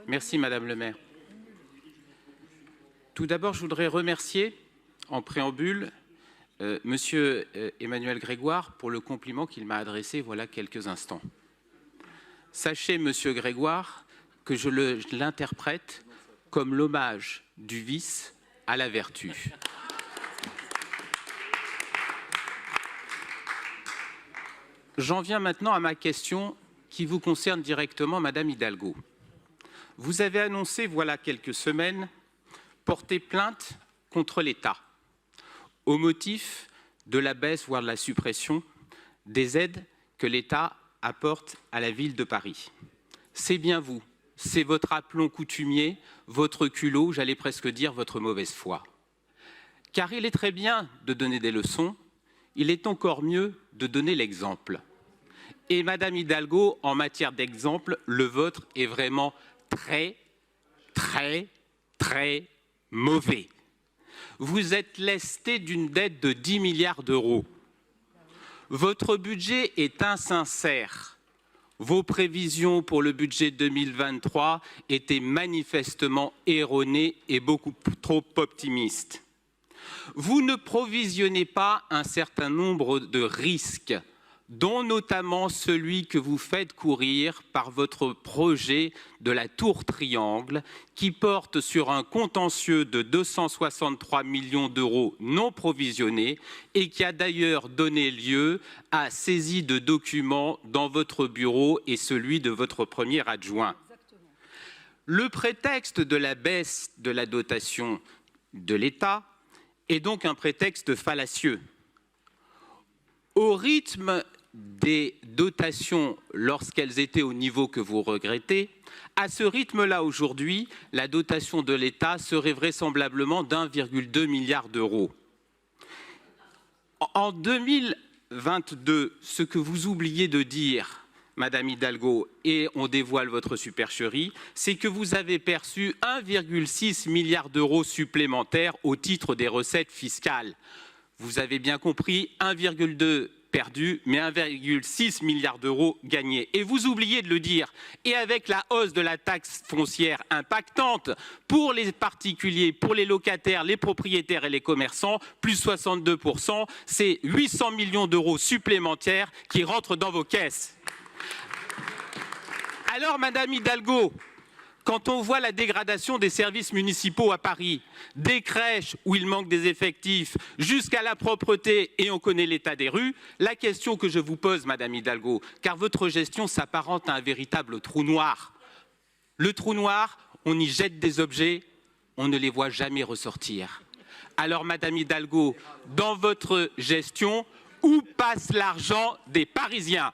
Merci, Madame le maire. Tout d'abord, je voudrais remercier, en préambule, Monsieur Emmanuel Grégoire pour le compliment qu'il m'a adressé voilà quelques instants. Sachez, Monsieur Grégoire, que je l'interprète comme l'hommage du vice à la vertu. J'en viens maintenant à ma question qui vous concerne directement, Madame Hidalgo. Vous avez annoncé, voilà quelques semaines, porter plainte contre l'État au motif de la baisse, voire de la suppression, des aides que l'État apporte à la ville de Paris. C'est bien vous, c'est votre aplomb coutumier, votre culot, j'allais presque dire votre mauvaise foi. Car il est très bien de donner des leçons, il est encore mieux de donner l'exemple. Et Madame Hidalgo, en matière d'exemple, le vôtre est vraiment très, très, très mauvais. Vous êtes lesté d'une dette de 10 milliards d'euros. Votre budget est insincère. Vos prévisions pour le budget 2023 étaient manifestement erronées et beaucoup trop optimistes. Vous ne provisionnez pas un certain nombre de risques, dont notamment celui que vous faites courir par votre projet de la Tour Triangle, qui porte sur un contentieux de 263 millions d'euros non provisionnés et qui a d'ailleurs donné lieu à saisie de documents dans votre bureau et celui de votre premier adjoint. Le prétexte de la baisse de la dotation de l'État est donc un prétexte fallacieux. Au rythme des dotations lorsqu'elles étaient au niveau que vous regrettez, à ce rythme-là aujourd'hui, la dotation de l'État serait vraisemblablement d'1,2 milliard d'euros. En 2022, ce que vous oubliez de dire, Madame Hidalgo, et on dévoile votre supercherie, c'est que vous avez perçu 1,6 milliard d'euros supplémentaires au titre des recettes fiscales. Vous avez bien compris, 1,2 perdu, mais 1,6 milliard d'euros gagnés. Et vous oubliez de le dire. Et avec la hausse de la taxe foncière impactante pour les particuliers, pour les locataires, les propriétaires et les commerçants, plus 62%, c'est 800 millions d'euros supplémentaires qui rentrent dans vos caisses. Alors, Madame Hidalgo, quand on voit la dégradation des services municipaux à Paris, des crèches où il manque des effectifs, jusqu'à la propreté et on connaît l'état des rues, la question que je vous pose, Madame Hidalgo, car votre gestion s'apparente à un véritable trou noir. Le trou noir, on y jette des objets, on ne les voit jamais ressortir. Alors, Madame Hidalgo, dans votre gestion, où passe l'argent des Parisiens ?